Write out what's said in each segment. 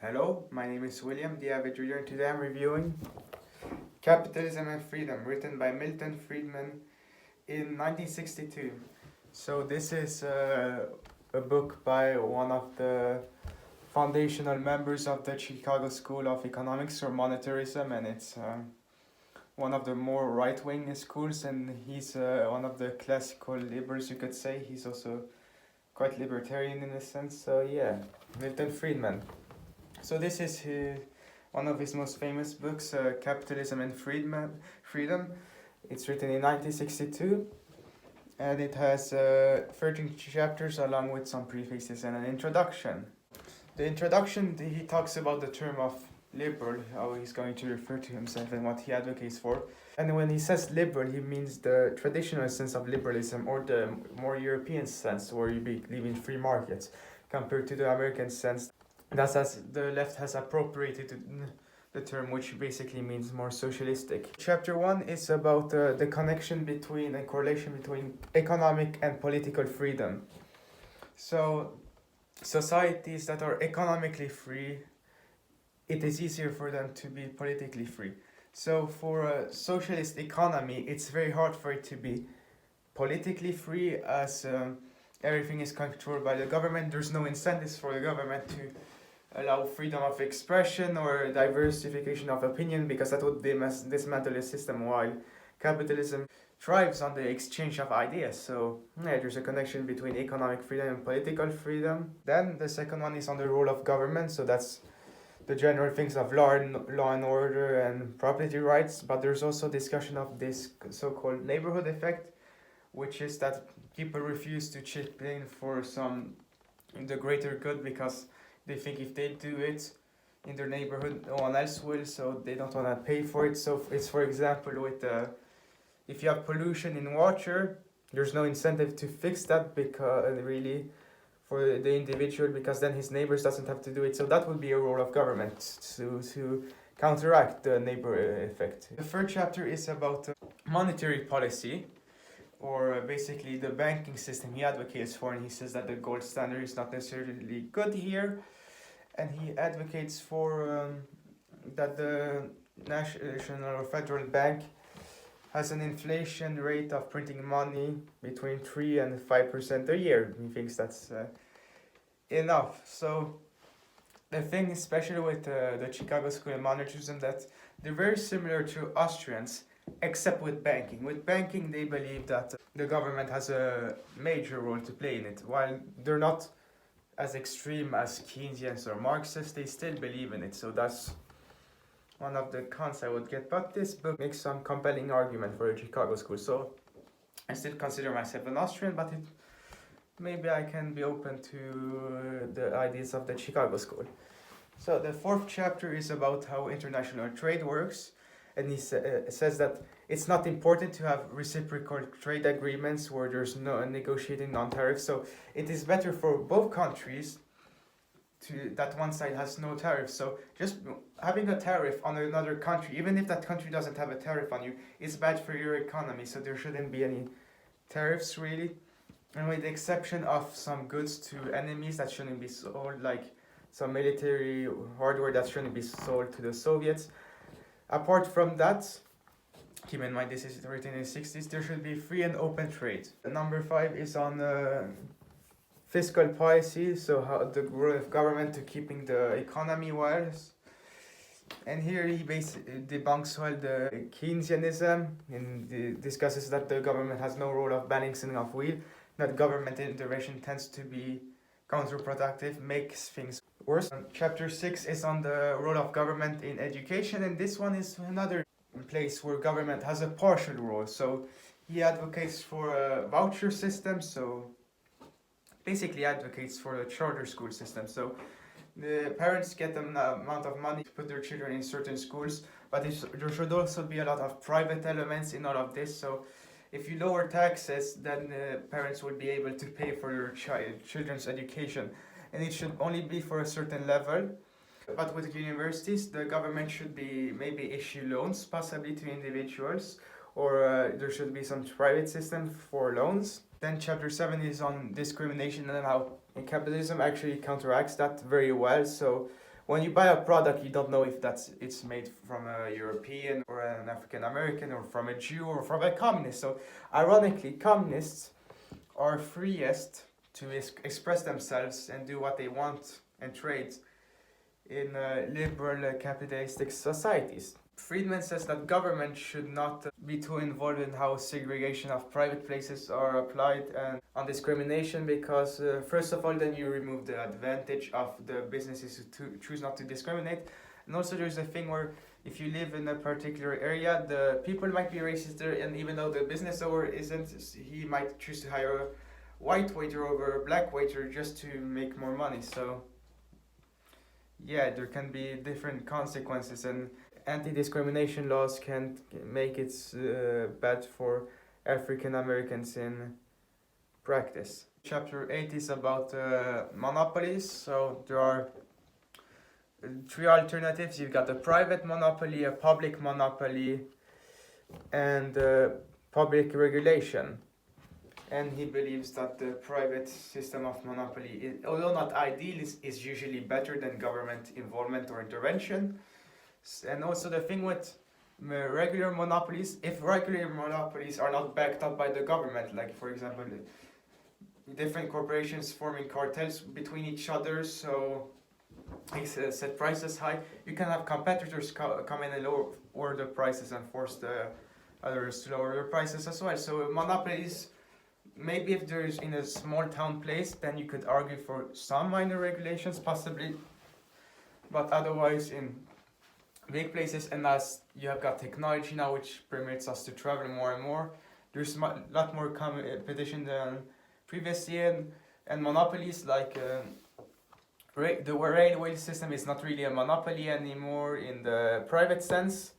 Hello, my name is William, the avid reader, and today I'm reviewing Capitalism and Freedom, written by Milton Friedman in 1962. So this is a book by one of the foundational members of the Chicago School of Economics or Monetarism, and it's one of the more right-wing schools, and he's one of the classical liberals, you could say. He's also quite libertarian in a sense, so yeah, Milton Friedman. So this is one of his most famous books, Capitalism and Freedom. It's written in 1962, and it has 13 chapters along with some prefaces and an introduction. The introduction, he talks about the term of liberal, how he's going to refer to himself and what he advocates for. And when he says liberal, he means the traditional sense of liberalism, or the more European sense where you believe in free markets, compared to the American sense. That's as the left has appropriated the term, which basically means more socialistic. Chapter 1 is about the connection between and correlation between economic and political freedom. So, societies that are economically free, it is easier for them to be politically free. So, for a socialist economy, it's very hard for it to be politically free, as everything is controlled by the government. There's no incentives for the government to allow freedom of expression or diversification of opinion, because that would dismantle the system, while capitalism thrives on the exchange of ideas. So yeah, there's a connection between economic freedom and political freedom. Then the second one is on the role of government, so that's the general things of law and order and property rights, but there's also discussion of this so-called neighborhood effect, which is that people refuse to chip in for the greater good, because they think if they do it in their neighborhood, no one else will, so they don't want to pay for it. So it's, for example, with if you have pollution in water, there's no incentive to fix that, because really for the individual, because then his neighbors doesn't have to do it. So that would be a role of government to counteract the neighbor effect. The third chapter is about monetary policy, or basically the banking system he advocates for, and he says that the gold standard is not necessarily good here, and he advocates for that the national or federal bank has an inflation rate of printing money between 3 and 5% a year. He thinks that's enough. So the thing, especially with the Chicago School of Monetarism, that they're very similar to Austrians, except with banking. With banking, they believe that the government has a major role to play in it. While they're not as extreme as Keynesians or Marxists, they still believe in it. So that's one of the cons I would get. But this book makes some compelling argument for the Chicago School. So I still consider myself an Austrian, but maybe I can be open to the ideas of the Chicago School. So the fourth chapter is about how international trade works. And he says that it's not important to have reciprocal trade agreements where there's no negotiating non-tariffs. So it is better for both countries that one side has no tariffs. So just having a tariff on another country, even if that country doesn't have a tariff on you, is bad for your economy. So there shouldn't be any tariffs really. And with the exception of some goods to enemies that shouldn't be sold, like some military hardware that shouldn't be sold to the Soviets. Apart from that, keep in mind this is written in the 60s, there should be free and open trade. Number 5 is on fiscal policy, so how the role of government to keeping the economy wise. And here he debunks well the Keynesianism, and discusses that the government has no role of balancing of wheel, that government intervention tends to be counterproductive, makes things worse. Chapter 6 is on the role of government in education, and this one is another place where government has a partial role. So he advocates for a voucher system, so basically advocates for a charter school system. So the parents get an amount of money to put their children in certain schools, but there should also be a lot of private elements in all of this. So if you lower taxes, then parents will be able to pay for their children's education. And it should only be for a certain level. But with universities, the government should be maybe issue loans, possibly to individuals, or there should be some private system for loans. Then chapter 7 is on discrimination and how capitalism actually counteracts that very well. So when you buy a product, you don't know if it's made from a European or an African American or from a Jew or from a communist. So ironically, communists are freest to express themselves and do what they want and trade in liberal capitalistic societies. Friedman says that government should not be too involved in how segregation of private places are applied and on discrimination, because first of all, then you remove the advantage of the businesses who choose not to discriminate. And also there's a thing where if you live in a particular area, the people might be racist there, and even though the business owner isn't, he might choose to hire a white waiter over a black waiter just to make more money. So yeah, there can be different consequences, and anti-discrimination laws can make it bad for African Americans in practice. Chapter 8 is about monopolies. So there are three alternatives. You've got a private monopoly, a public monopoly, and public regulation. And he believes that the private system of monopoly, although not ideal, is usually better than government involvement or intervention. And also the thing with regular monopolies, if regular monopolies are not backed up by the government, like for example, different corporations forming cartels between each other, so they set prices high, you can have competitors come in and lower the prices and force the others to lower their prices as well. So monopolies, maybe if there's in a small town place, then you could argue for some minor regulations possibly, but otherwise in big places, and as you have got technology now which permits us to travel more and more, there's a lot more competition than previously, and monopolies like the railway system is not really a monopoly anymore in the private sense.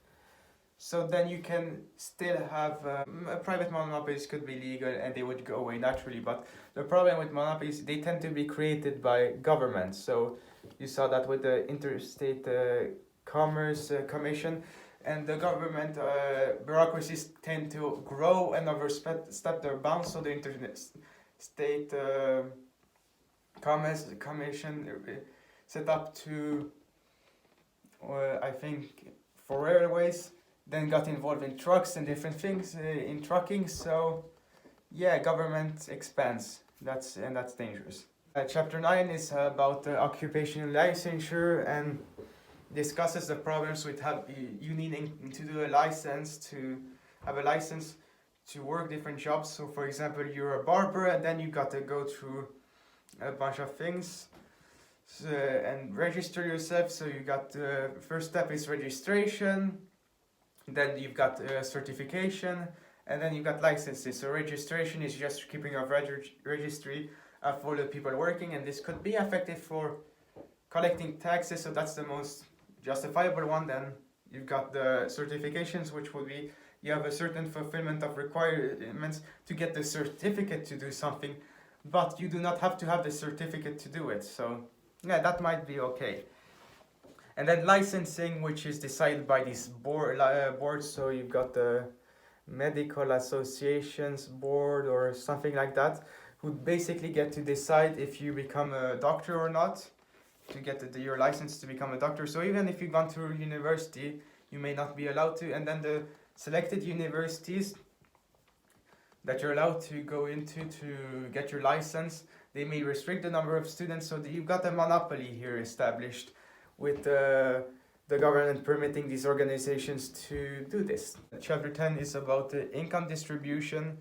So then you can still have private monopolies could be legal and they would go away naturally, but the problem with monopolies, they tend to be created by governments. So you saw that with the Interstate Commerce Commission, and the government bureaucracies tend to grow and overstep their bounds. So the Interstate Commerce Commission set up to, I think, for railways, then got involved in trucks and different things in trucking. So yeah, government expands. That's dangerous. Chapter 9 is about occupational licensure and discusses the problems with you needing to do a license, to have a license to work different jobs. So for example, you're a barber and then you got to go through a bunch of things and register yourself. So you got the first step is registration, then you've got certification, and then you've got licenses. So registration is just keeping a registry of all the people working, and this could be effective for collecting taxes, so that's the most justifiable one. Then you've got the certifications, which would be you have a certain fulfillment of requirements to get the certificate to do something, but you do not have to have the certificate to do it. So yeah, that might be okay. And then licensing, which is decided by this board. So you've got the medical associations board or something like that, who basically get to decide if you become a doctor or not, to get your license to become a doctor. So even if you've gone through university, you may not be allowed to. And then the selected universities that you're allowed to go into to get your license, they may restrict the number of students. So you've got a monopoly here established with the government permitting these organizations to do this. Chapter 10 is about the income distribution,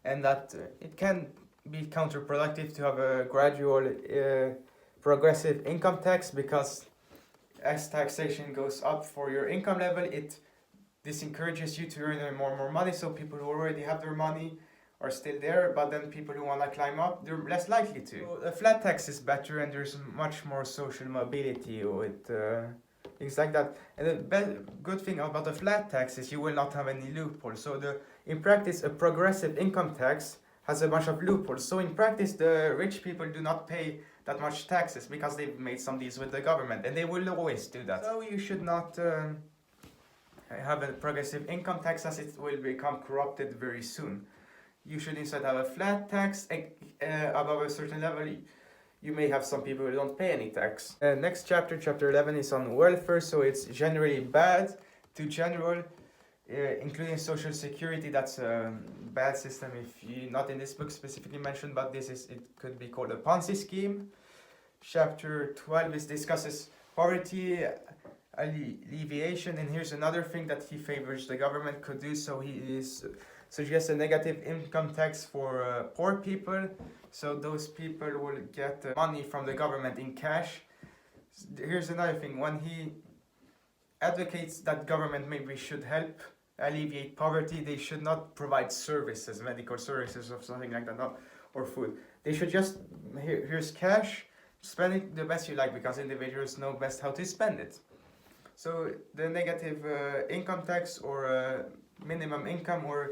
and that it can be counterproductive to have a gradual progressive income tax, because as taxation goes up for your income level, it disencourages you to earn more and more money. So people who already have their money are still there, but then people who want to climb up, they're less likely to. So a flat tax is better, and there's much more social mobility with things like that. And the good thing about a flat tax is you will not have any loopholes. So in practice, a progressive income tax has a bunch of loopholes. So in practice, the rich people do not pay that much taxes because they've made some deals with the government, and they will always do that. So you should not have a progressive income tax, as it will become corrupted very soon. You should instead have a flat tax above a certain level. you may have some people who don't pay any tax. Next chapter, chapter 11, is on welfare, so it's generally bad to general, including social security. That's a bad system. If you not in this book specifically mentioned, but it could be called a Ponzi scheme. Chapter 12 discusses poverty, alleviation, and here's another thing that he favors the government could do. So he suggests a negative income tax for poor people, so those people will get money from the government in cash. Here's another thing: when he advocates that government maybe should help alleviate poverty, they should not provide services, medical services or something like that, or food. They should just, here's cash, spend it the best you like, because individuals know best how to spend it. So the negative income tax, or minimum income, or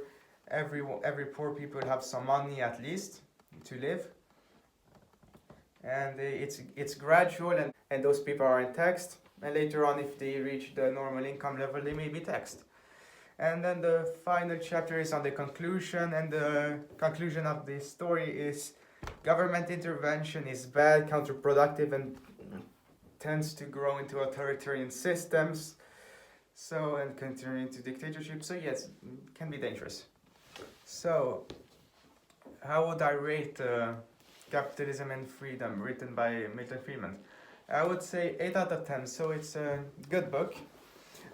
every poor people have some money at least to live, and it's gradual, and those people aren't taxed, and later on, if they reach the normal income level, they may be taxed. And then the final chapter is on the conclusion, and the conclusion of this story is government intervention is bad, counterproductive, and tends to grow into authoritarian systems, and continue into dictatorship. So yes, it can be dangerous. So how would I rate Capitalism and Freedom, written by Milton Friedman? I would say 8 out of 10, so it's a good book.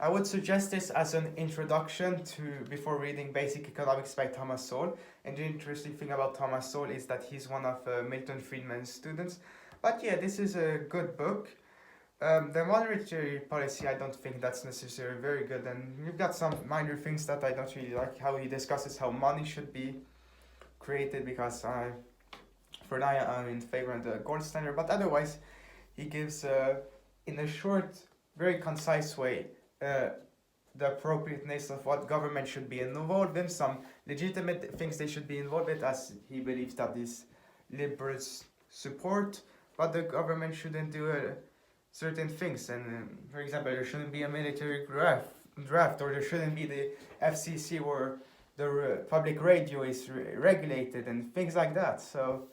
I would suggest this as an introduction before reading Basic Economics by Thomas Sowell. And the interesting thing about Thomas Sowell is that he's one of Milton Friedman's students. But yeah, this is a good book. The monetary policy, I don't think that's necessarily very good, and you've got some minor things that I don't really like, how he discusses how money should be created, because for now I'm in favor of the gold standard, but otherwise he gives, in a short, very concise way, the appropriateness of what government should be involved in, some legitimate things they should be involved with, as he believes that these liberals support, but the government shouldn't do certain things. And for example, there shouldn't be a military draft, or there shouldn't be the FCC where the public radio is regulated, and things like that. So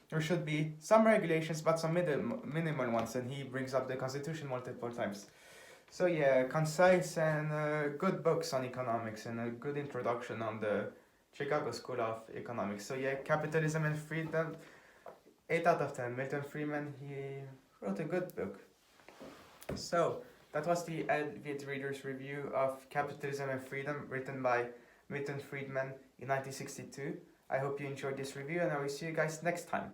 there should be some regulations, but some minimal ones, and he brings up the Constitution multiple times. So yeah, concise and good books on economics, and a good introduction on the Chicago School of Economics. So yeah, Capitalism and Freedom, 8 out of 10. Milton Friedman, he wrote a good book. So that was the Avid Reader's review of Capitalism and Freedom, written by Milton Friedman in 1962. I hope you enjoyed this review, and I will see you guys next time.